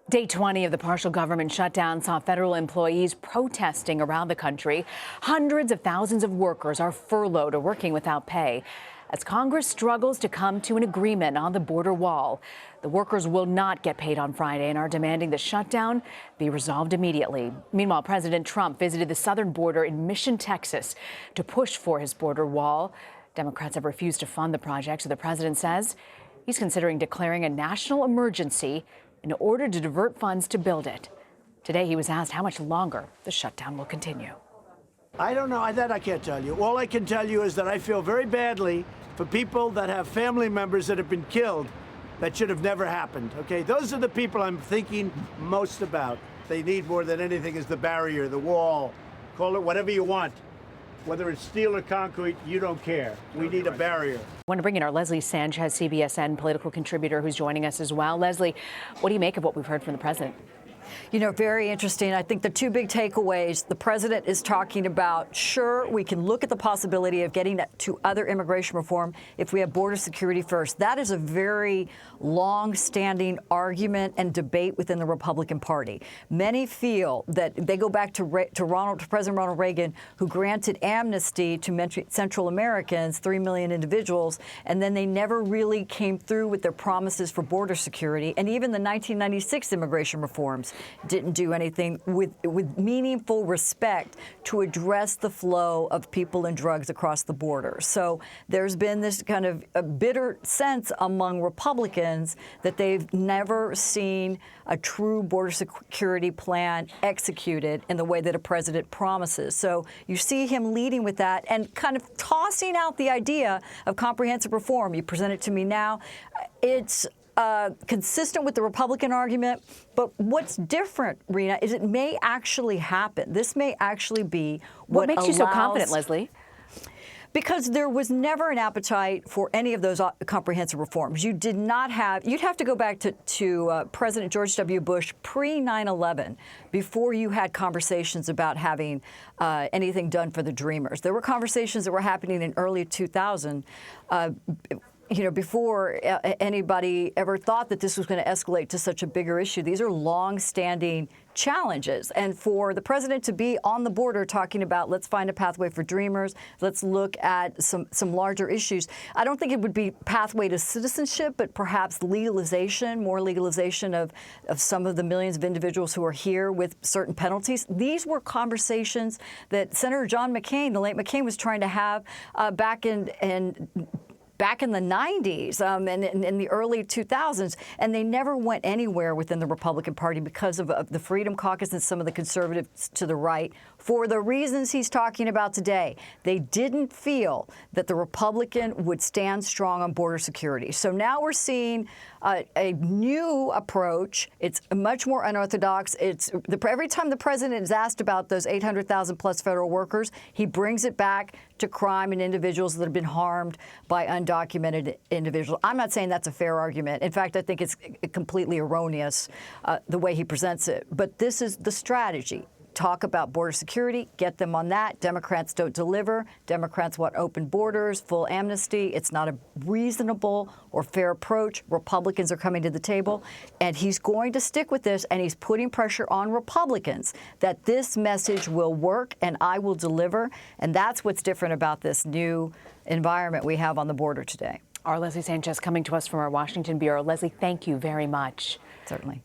Day 20 of the partial government shutdown saw federal employees protesting around the country. Hundreds of thousands of workers are furloughed or working without pay as Congress struggles to come to an agreement on the border wall. The workers will not get paid on Friday and are demanding the shutdown be resolved immediately. Meanwhile, President Trump visited the southern border in Mission, Texas, to push for his border wall. Democrats have refused to fund the project, so the president says he's considering declaring a national emergency in order to divert funds to build it. Today, he was asked how much longer the shutdown will continue. I don't know. That I can't tell you. All I can tell you is that I feel very badly for people that have family members that have been killed that should have never happened. Okay, those are the people I'm thinking most about. They need more than anything is the barrier, the wall, call it whatever you want. Whether it's steel or concrete, you don't care. We need a barrier. I want to bring in our Leslie Sanchez, CBSN political contributor, who's joining us as well. Leslie, what do you make of what we've heard from the president? You know, very interesting. I think the two big takeaways, the president is talking about, sure, we can look at the possibility of getting to other immigration reform if we have border security first. That is a very long-standing argument and debate within the Republican Party. Many feel that they go back to President Ronald Reagan, who granted amnesty to Central Americans, 3 million individuals, and then they never really came through with their promises for border security. And even the 1996 immigration reforms didn't do anything with meaningful respect to address the flow of people and drugs across the border. So there's been this kind of a bitter sense among Republicans that they've never seen a true border security plan executed in the way that a president promises. So you see him leading with that and kind of tossing out the idea of comprehensive reform. You present it to me now. It's consistent with the Republican argument, but what's different, Rena, is it may actually happen. This may actually be what makes you so confident, Leslie? Because there was never an appetite for any of those comprehensive reforms. You did not have, you'd have to go back to President George W. Bush pre-9/11 before you had conversations about having anything done for the Dreamers. There were conversations that were happening in early 2000, you know, before anybody ever thought that this was going to escalate to such a bigger issue. These are long-standing challenges. And for the president to be on the border talking about, let's find a pathway for Dreamers, let's look at some larger issues. I don't think it would be pathway to citizenship, but perhaps legalization, more legalization of some of the millions of individuals who are here with certain penalties. These were conversations that Senator John McCain, the late McCain, was trying to have back in the 90s and in the early 2000s, and they never went anywhere within the Republican Party because of the Freedom Caucus and some of the conservatives to the right. For the reasons he's talking about today, they didn't feel that the Republican would stand strong on border security. So now we're seeing a new approach. It's much more unorthodox. Every time the president is asked about those 800,000 plus federal workers, he brings it back to crime and individuals that have been harmed by undocumented individuals. I'm not saying that's a fair argument. In fact, I think it's completely erroneous the way he presents it. But this is the strategy. Talk about border security, get them on that. Democrats don't deliver. Democrats want open borders, full amnesty. It's not a reasonable or fair approach. Republicans are coming to the table, and he's going to stick with this, and he's putting pressure on Republicans that this message will work and I will deliver. And that's what's different about this new environment we have on the border today. Our Leslie Sanchez coming to us from our Washington bureau. Leslie, thank you very much. Certainly.